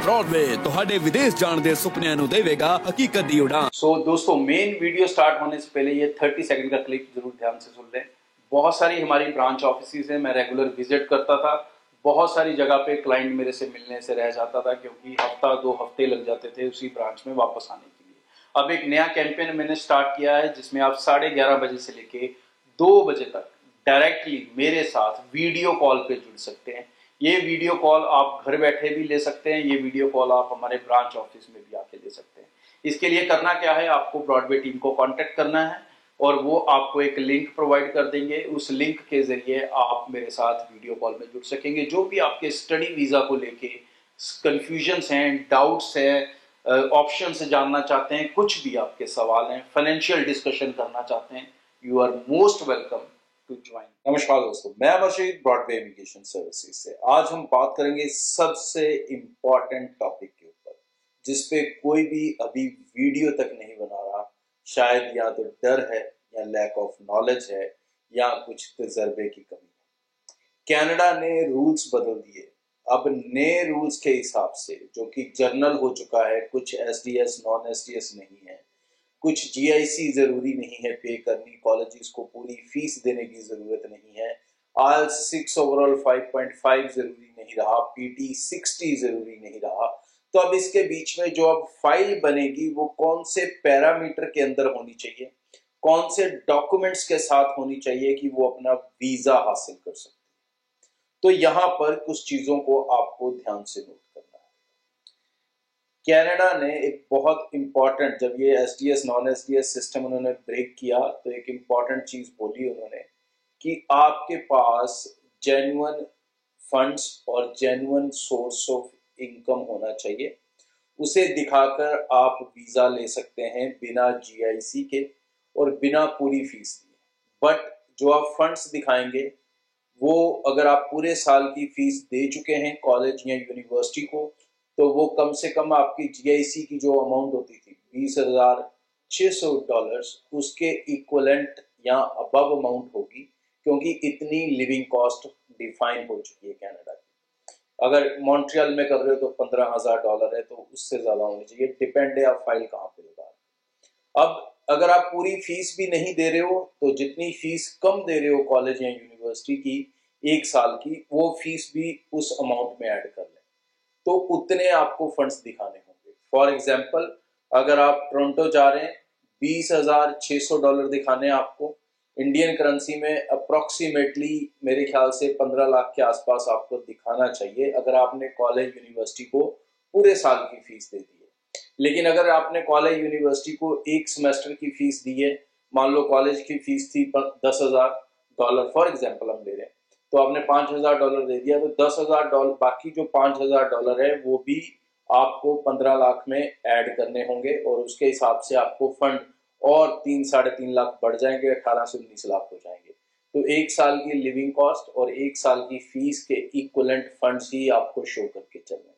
Broadway ਤੁਹਾਡੇ ਵਿਦੇਸ਼ ਜਾਣ ਦੇ ਸੁਪਨਿਆਂ ਨੂੰ ਦੇਵੇਗਾ ਹਕੀਕਤ ਦੀ ਉਡਾਨ। सो दोस्तों, मेन वीडियो स्टार्ट होने से पहले ये 30 सेकंड का क्लिप जरूर ध्यान से सुन लें। बहुत सारी हमारी ब्रांच ऑफिस हैं, मैं रेगुलर विजिट करता था। बहुत सारी जगह पे क्लाइंट मेरे से मिलने से रह जाता था क्योंकि हफ्ता 2 हफ्ते लग जाते थे उसी ब्रांच में वापस आने के लिए। अब एक नया कैंपेन मैंने स्टार्ट किया है जिसमें आप 11:30 बजे से लेके 2 बजे तक डायरेक्टली मेरे साथ वीडियो कॉल पे जुड़ सकते हैं। ये वीडियो कॉल आप घर बैठे भी ले सकते हैं, ये वीडियो कॉल आप हमारे ब्रांच ऑफिस में भी आके ले सकते हैं। इसके लिए करना क्या है, आपको ब्रॉडवे टीम को कांटेक्ट करना है और वो आपको एक लिंक प्रोवाइड कर देंगे। उस लिंक के जरिए आप मेरे साथ वीडियो कॉल में जुड़ सकेंगे। जो भी आपके स्टडी वीजा को लेके कंफ्यूजन्स हैं, डाउट्स हैं, ऑप्शन से जानना चाहते हैं, कुछ भी आपके सवाल हैं, फाइनेंशियल डिस्कशन करना चाहते हैं, you are most welcome to join. नमस्कार दोस्तों, मैं अमरजीत ब्रॉडवे इमिग्रेशन सर्विसेज से। आज हम बात करेंगे सबसे इम्पोर्टेंट टॉपिक के ऊपर जिसपे कोई भी अभी वीडियो तक नहीं बना रहा। शायद या तो डर है या लैक ऑफ नॉलेज है या कुछ तजर्बे की कमी है। कनाडा ने रूल्स बदल दिए। अब नए रूल्स के हिसाब से, जो कि जर्नल हो चुका है, कुछ एसडीएस नॉन एसडीएस नहीं है, कुछ जीआईसी जरूरी नहीं है पे करनी, कॉलेजेस को पूरी फीस देने की जरूरत नहीं है, IELTS 6 ओवरऑल 5.5 जरूरी नहीं रहा, PT 60 जरूरी नहीं रहा। तो अब इसके बीच में जो अब फाइल बनेगी वो कौन से पैरामीटर के अंदर होनी चाहिए, कौन से डॉक्यूमेंट्स के साथ होनी चाहिए कि वो अपना वीजा हासिल कर सकते हैं। तो यहां पर कुछ चीजों को आपको ध्यान से नोट करना है। कनाडा ने एक बहुत इंपॉर्टेंट, जब ये एसडीएस नॉन एसडीएस सिस्टम उन्होंने ब्रेक किया तो एक इंपॉर्टेंट चीज बोली उन्होंने कि आपके पास जेन्युइन फंड्स और जेन्युइन सोर्स ऑफ इनकम होना चाहिए। उसे दिखाकर आप वीजा ले सकते हैं बिना जीआईसी के और बिना पूरी फीस दिए। बट जो आप फंड्स दिखाएंगे वो, अगर आप पूरे साल की फीस दे चुके हैं कॉलेज या यूनिवर्सिटी को, तो वो कम से कम आपकी जीआईसी की जो अमाउंट होती थी $20,600, उसके इक्वलेंट या अबव अमाउंट होगी, क्योंकि इतनी लिविंग कॉस्ट डिफाइन हो चुकी है कनाडा की। अगर मॉन्ट्रियल में कर रहे हो तो $15,000 है, तो उससे ज्यादा होनी चाहिए। डिपेंड है आप फाइल कहाँ पे लगा रहे हो। अब अगर आप पूरी फीस भी नहीं दे रहे हो तो जितनी फीस कम दे रहे हो कॉलेज या यूनिवर्सिटी की 1 साल की, वो फीस भी उस अमाउंट में ऐड कर लें, तो उतने आपको फंड्स दिखाने होंगे। फॉर एग्जाम्पल, अगर आप टोरंटो जा रहे हैं, $20,600 दिखाने आपको। इंडियन करेंसी में अप्रोक्सीमेटली मेरे ख्याल से 15 लाख के आसपास आपको दिखाना चाहिए अगर आपने कॉलेज यूनिवर्सिटी को पूरे साल की फीस दे दी है। लेकिन अगर आपने कॉलेज यूनिवर्सिटी को 1 सेमेस्टर की फीस दी है, मान लो कॉलेज की फीस थी $10,000 फॉर एग्जाम्पल हम ले रहे हैं, तो आपने $5,000 दे दिया, तो $10,000, बाकी जो $5,000 है वो भी आपको 15 लाख में ऐड करने होंगे और उसके हिसाब से आपको फंड और 3-3.5 लाख बढ़ जाएंगे, 18 से 19 लाख हो जाएंगे। तो 1 साल की लिविंग कॉस्ट और 1 साल की फीस के इक्विवेलेंट फंड्स ही आपको शो करके चलने।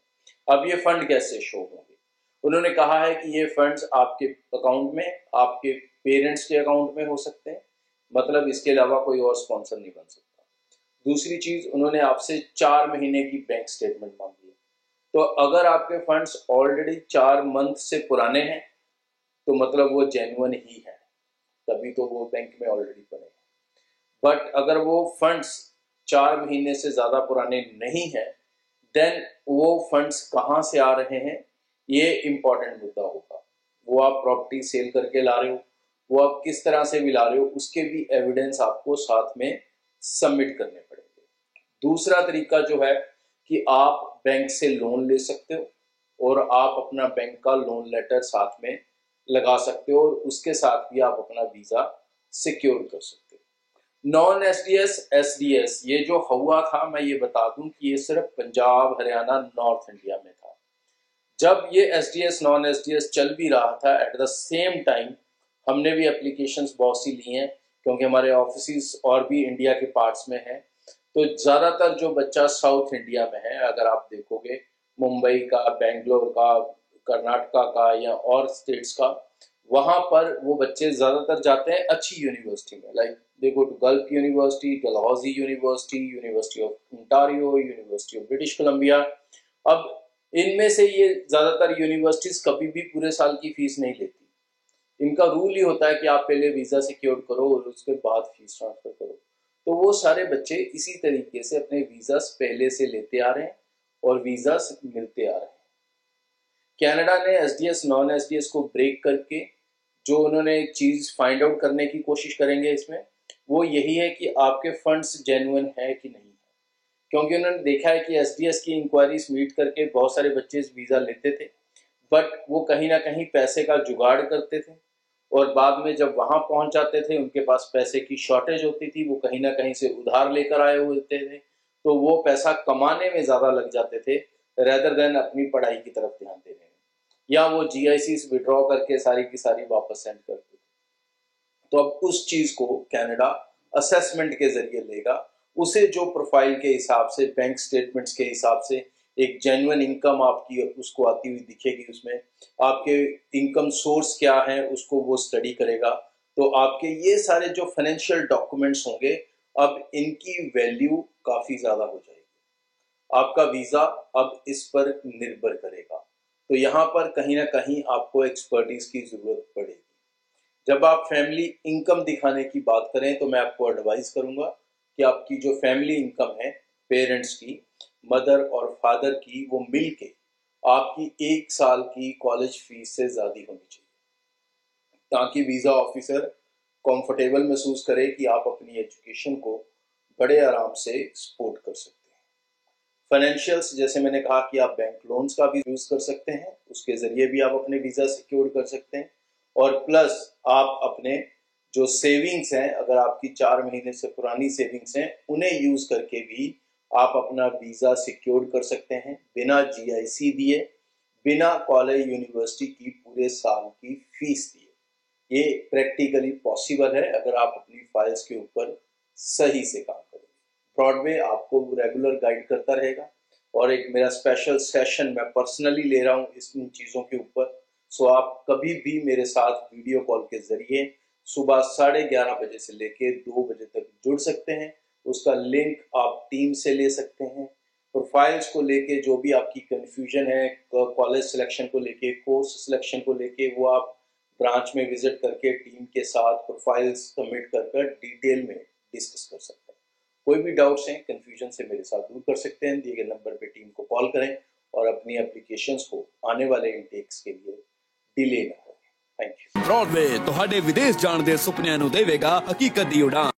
अब ये फंड कैसे शो होंगे? उन्होंने कहा है कि ये फंड्स आपके अकाउंट में, आपके पेरेंट्स के अकाउंट में हो सकते हैं, मतलब इसके अलावा कोई और स्पॉन्सर नहीं बन सकता। दूसरी चीज, उन्होंने आपसे 4 महीने की बैंक स्टेटमेंट मांगी है। तो अगर आपके फंड्स ऑलरेडी 4 मंथ से पुराने हैं तो मतलब वो जेन्युइन ही है, तभी तो वो बैंक में ऑलरेडी पड़े हैं। बट अगर वो फंड्स 4 महीने से ज्यादा पुराने नहीं है, देन वो फंड्स कहाँ से आ रहे हैं ये इंपॉर्टेंट मुद्दा होगा। वो आप प्रॉपर्टी सेल करके ला रहे हो, वो आप किस तरह से भी ला रहे हो, उसके भी एविडेंस आपको साथ में सबमिट करने पड़ेंगे। दूसरा तरीका जो है कि आप बैंक से लोन ले सकते हो और आप अपना बैंक का लोन लेटर साथ में लगा सकते हो और उसके साथ भी आप अपना वीजा सिक्योर कर सकते हो। नॉन एसडीएस एसडीएस ये जो हुआ था, मैं ये बता दूं कि ये सिर्फ पंजाब, हरियाणा, नॉर्थ इंडिया में था। जब ये एसडीएस नॉन एसडीएस चल भी रहा था, एट द सेम टाइम हमने भी एप्लीकेशंस बहुत सी ली हैं क्योंकि हमारे ऑफिस और भी इंडिया के पार्ट्स में हैं। तो ज्यादातर जो बच्चा साउथ इंडिया में है, अगर आप देखोगे मुंबई का, बेंगलोर का, कर्नाटका का या और स्टेट्स का, वहां पर वो बच्चे ज्यादातर जाते हैं अच्छी यूनिवर्सिटी में, like they go to Guelph University, Dalhousie University, University of Ontario, University of British Columbia. अब इनमें से ये ज्यादातर यूनिवर्सिटीज कभी भी पूरे साल की फीस नहीं लेती। इनका रूल ही होता है कि आप पहले वीजा सिक्योर करो और उसके बाद फीस ट्रांसफर करो। तो वो सारे बच्चे इसी तरीके से अपने वीजास पहले से लेते आ रहे हैं और वीजास मिलते आ रहे हैं। कनाडा ने एसडीएस नॉन एसडीएस को ब्रेक करके जो उन्होंने एक चीज फाइंड आउट करने की कोशिश करेंगे इसमें, वो यही है कि आपके फंड्स जेन्युइन है कि नहीं है। क्योंकि उन्होंने देखा है कि एसडीएस की इंक्वायरीज मीट करके बहुत सारे बच्चे वीजा लेते थे, बट वो कहीं ना कहीं पैसे का जुगाड़ करते थे और बाद में जब वहां पहुंच जाते थे उनके पास पैसे की शॉर्टेज होती थी, वो कहीं ना कहीं से उधार लेकर आए होते थे, तो वो पैसा कमाने में ज्यादा लग जाते थे रेदर देन अपनी पढ़ाई की तरफ ध्यान देने में, या वो जीआईसी विड्रॉ करके सारी की सारी वापस सेंड करते थे। तो अब उस चीज को कनाडा असेसमेंट के जरिए लेगा, उसे जो प्रोफाइल के हिसाब से, बैंक स्टेटमेंट्स के हिसाब से एक जेन्युइन इनकम आपकी उसको आती हुई दिखेगी, उसमें आपके इनकम सोर्स क्या है उसको वो स्टडी करेगा। तो आपके ये सारे जो फाइनेंशियल डॉक्यूमेंट्स होंगे, अब इनकी वैल्यू काफी ज्यादा हो जाएगी। आपका वीजा अब इस पर निर्भर करेगा। तो यहाँ पर कहीं ना कहीं आपको एक्सपर्टीज की जरूरत पड़ेगी। जब आप फैमिली इनकम दिखाने की बात करें तो मैं आपको एडवाइस करूंगा कि आपकी जो फैमिली इनकम है, पेरेंट्स की, मदर और फादर की, वो मिलके आपकी 1 साल की कॉलेज फीस से ज्यादा होनी चाहिए, ताकि वीजा ऑफिसर कंफर्टेबल महसूस करे कि आप अपनी एजुकेशन को बड़े आराम से सपोर्ट कर सकते हैं। फाइनेंशियल्स, जैसे मैंने कहा कि आप बैंक लोन्स का भी यूज कर सकते हैं, उसके जरिए भी आप अपने वीजा सिक्योर कर सकते हैं। और प्लस आप अपने जो सेविंग्स हैं, अगर आपकी 4 महीने से पुरानी सेविंग्स हैं, उन्हें यूज करके भी आप अपना वीजा सिक्योर कर सकते हैं बिना जीआईसी दिए, बिना कॉलेज यूनिवर्सिटी की पूरे साल की फीस दिए। ये प्रैक्टिकली पॉसिबल है अगर आप अपनी फाइल्स के ऊपर सही से काम करें। ब्रॉडवे आपको रेगुलर गाइड करता रहेगा और एक मेरा स्पेशल सेशन मैं पर्सनली ले रहा हूँ इन चीज़ों के ऊपर। सो आप कभी भी मेरे साथ वीडियो कॉल के जरिए सुबह 11:30 बजे से लेके 2 बजे तक जुड़ सकते हैं। उसका लिंक आप टीम से ले सकते हैं। प्रोफाइल्स को लेके जो भी आपकी कंफ्यूजन है, कॉलेज सिलेक्शन को लेके, कोर्स सिलेक्शन को लेके, वो आप ब्रांच में विजिट करके टीम के साथ प्रोफाइल्स सबमिट कर डिटेल में डिस्कस कर सकते हैं। कोई भी डाउट्स हैं, कंफ्यूजन से मेरे साथ दूर कर सकते हैं। दिए गए नंबर पे टीम को कॉल करें और अपनी एप्लीकेशंस को आने वाले इनटेक्स के लिए डिले ना करें। Thank you. ब्रॉडवे ਤੁਹਾਡੇ ਵਿਦੇਸ਼ ਜਾਣ ਦੇ ਸੁਪਨਿਆਂ ਨੂੰ ਦੇਵੇਗਾ ਹਕੀਕਤ ਦੀ ਉਡਾਨ।